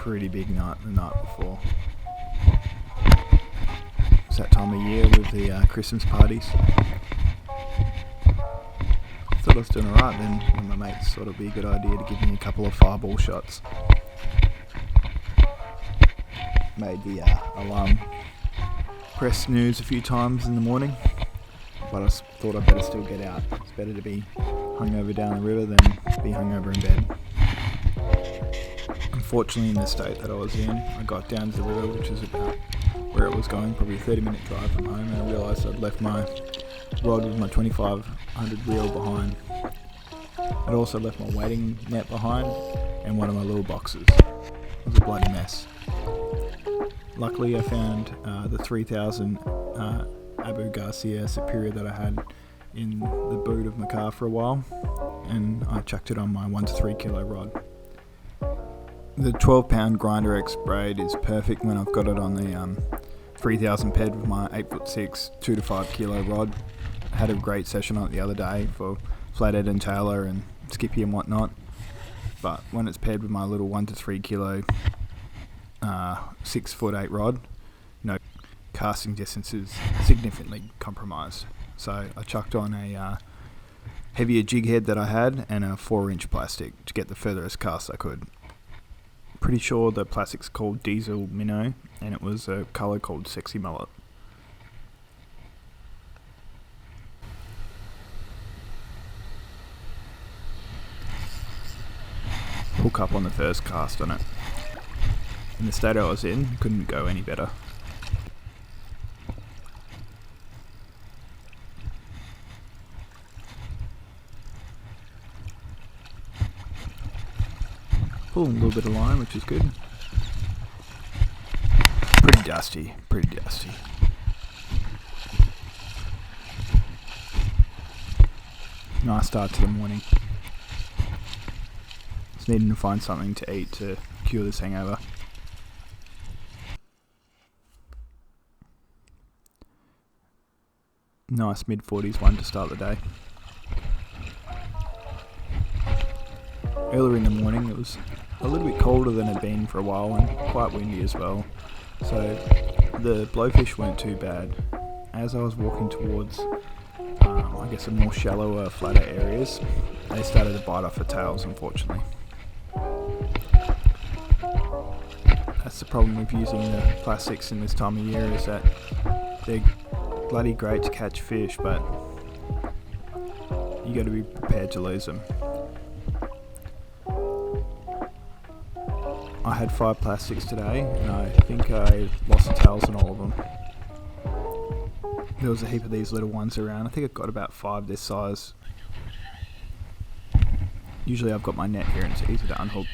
pretty big night the night before. It's that time of year with the Christmas parties. Thought I was doing alright then when my mates thought it'd be a good idea to give me a couple of fireball shots. Made the alarm press snooze a few times in the morning, but I thought I'd better still get out. It's better to be hungover down the river than be hungover in bed. Unfortunately, in the state that I was in, I got down to the river, which is about where it was going, probably a 30-minute drive from home, and I realised I'd left my rod with my 2500 reel behind. I'd also left my wading net behind and one of my little boxes. It was a bloody mess. Luckily I found the 3000 Abu Garcia Superior that I had in the boot of my car for a while, and I chucked it on my 1 to 3 kilo rod. The 12 pound Grinder X braid is perfect when I've got it on the 3000 ped with my 8'6", 2 to 5 kilo rod. I had a great session on it the other day for Flathead and Taylor and Skippy and whatnot, but when it's paired with my little 1 to 3 kilo 6'8" rod, casting distance is significantly compromised. So I chucked on a heavier jig head that I had and a 4-inch plastic to get the furthest cast I could. Pretty sure the plastic's called Diesel Minnow and it was a colour called Sexy Mullet. Hook up on the first cast on it. In the state I was in, couldn't go any better. Pulling a little bit of line, which is good. Pretty dusty. Nice start to the morning. Just needing to find something to eat to cure this hangover. Nice mid-40s one to start the day. Earlier in the morning it was a little bit colder than it had been for a while and quite windy as well, so the blowfish weren't too bad. As I was walking towards I guess a more shallower, flatter areas, they started to bite off the tails, unfortunately. That's the problem with using the plastics in this time of year, is that they're bloody great to catch fish, but you got to be prepared to lose them. I had 5 plastics today, and I think I lost the tails on all of them. There was a heap of these little ones around. I think I've got about 5 this size. Usually I've got my net here and it's easy to unhook.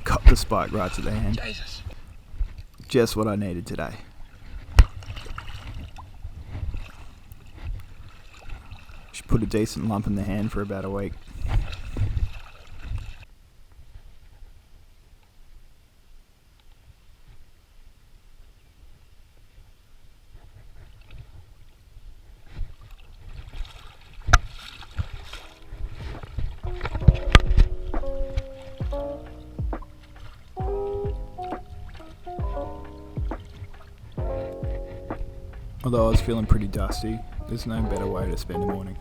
Got the spike right to the hand. Just what I needed today. Should put a decent lump in the hand for about a week. Although I was feeling pretty dusty, there's no better way to spend a morning.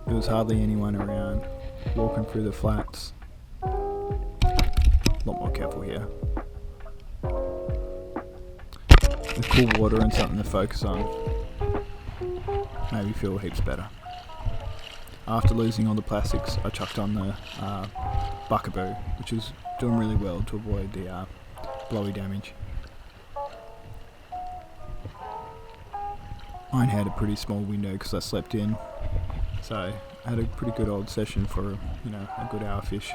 There was hardly anyone around, walking through the flats. A lot more careful here. With cool water and something to focus on, made me feel heaps better. After losing all the plastics, I chucked on the buckaboo, which was doing really well to avoid the blowy damage. Mine had a pretty small window because I slept in, so I had a pretty good old session for, a good hour fish.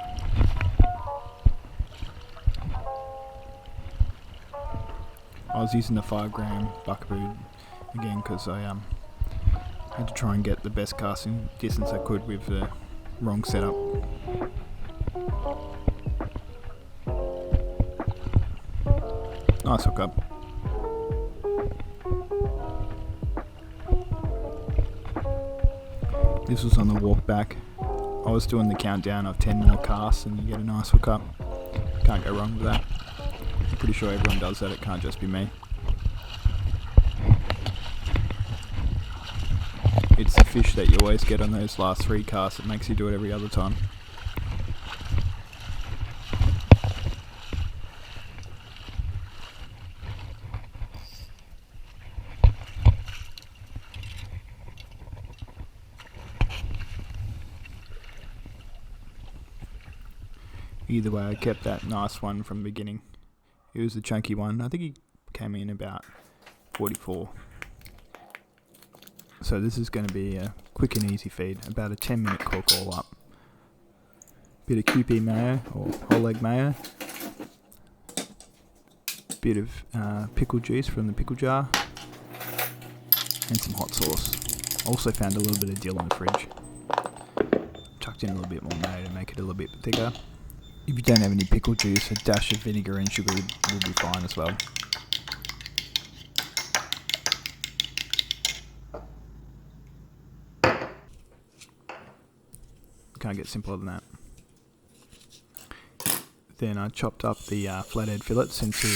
I was using the 5 gram buckaboo again because I had to try and get the best casting distance I could with the wrong setup. Nice hookup. This was on the walk back. I was doing the countdown of 10 more casts and you get a nice hookup. Can't go wrong with that. I'm pretty sure everyone does that, it can't just be me. It's the fish that you always get on those last 3 casts that makes you do it every other time. Either way, I kept that nice one from the beginning. It was the chunky one. I think he came in about 44. So this is going to be a quick and easy feed, about a 10-minute cook all up. Bit of QP mayo or whole egg mayo. Bit of pickle juice from the pickle jar. And some hot sauce. Also found a little bit of dill in the fridge. Chucked in a little bit more mayo to make it a little bit thicker. If you don't have any pickle juice, a dash of vinegar and sugar will be fine as well. Can't get simpler than that. Then I chopped up the flathead fillets into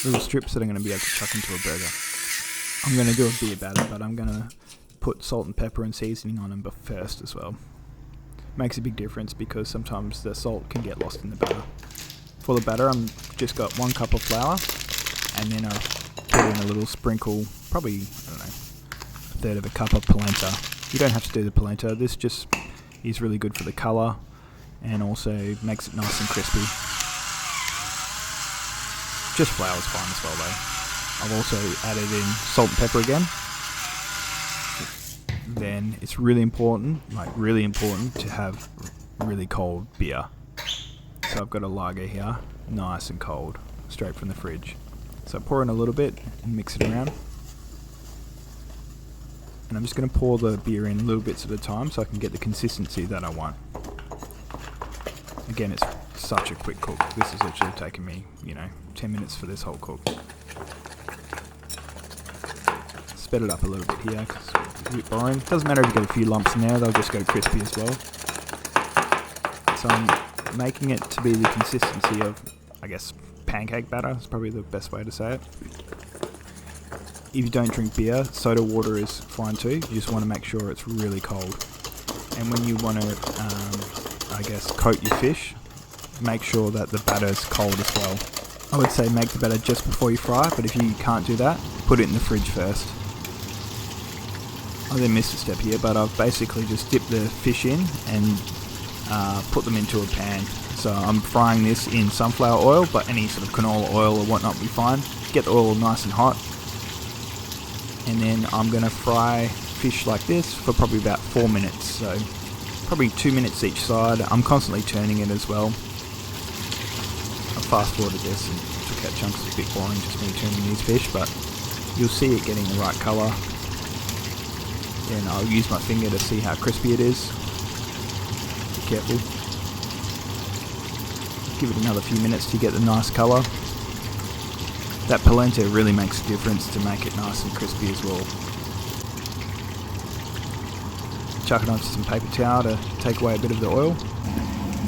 little strips that I'm going to be able to chuck into a burger. I'm going to do a beer batter, but I'm going to put salt and pepper and seasoning on them first as well. Makes a big difference because sometimes the salt can get lost in the batter. For the batter, I've just got 1 cup of flour, and then I put in a little sprinkle, probably, I don't know, 1/3 of a cup of polenta. You don't have to do the polenta, this just is really good for the colour and also makes it nice and crispy. Just flour's fine as well though. I've also added in salt and pepper again. Then it's really important to have really cold beer. So I've got a lager here, nice and cold, straight from the fridge. So I pour in a little bit and mix it around. And I'm just going to pour the beer in little bits at a time so I can get the consistency that I want. Again, it's such a quick cook. This has actually taken me, 10 minutes for this whole cook. Sped it up a little bit here because it's a bit boring. Doesn't matter if you get a few lumps in there, they'll just go crispy as well. So I'm making it to be the consistency of, I guess, pancake batter is probably the best way to say it. If you don't drink beer, soda water is fine too. You just want to make sure it's really cold. And when you want to, coat your fish, make sure that the batter is cold as well. I would say make the batter just before you fry, but if you can't do that, put it in the fridge first. I then missed a step here, but I've basically just dipped the fish in and put them into a pan. So I'm frying this in sunflower oil, but any sort of canola oil or whatnot will be fine. Get the oil nice and hot. And then I'm going to fry fish like this for probably about 4 minutes, so probably 2 minutes each side. I'm constantly turning it as well. I fast forwarded this and took out chunks. It's a bit boring just me turning these fish, but you'll see it getting the right colour. Then I'll use my finger to see how crispy it is. Be careful. Give it another few minutes to get the nice colour. That polenta really makes a difference to make it nice and crispy as well. Chuck it onto some paper towel to take away a bit of the oil.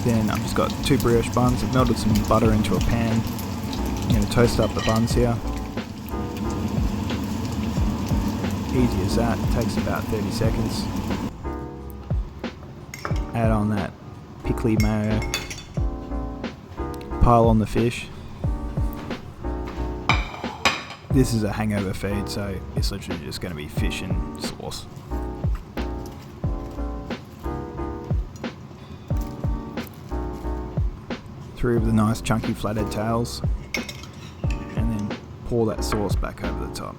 Then I've just got 2 brioche buns. I've melted some butter into a pan. I'm going to toast up the buns here. Easy as that, it takes about 30 seconds. Add on that pickly mayo. Pile on the fish. This is a hangover feed, so it's literally just going to be fish and sauce. Three of the nice chunky flathead tails, and then pour that sauce back over the top.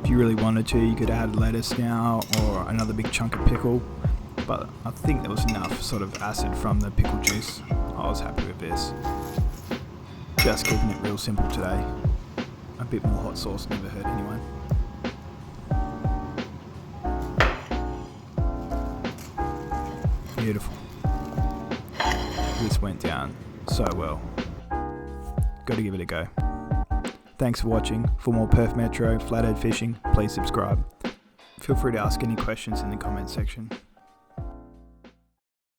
If you really wanted to, you could add lettuce now or another big chunk of pickle, but I think there was enough sort of acid from the pickle juice. I was happy with this. Just keeping it real simple today. A bit more hot sauce never hurt anyone. Beautiful. This went down so well. Got to give it a go. Thanks for watching. For more Perth Metro Flathead fishing, please subscribe. Feel free to ask any questions in the comments section.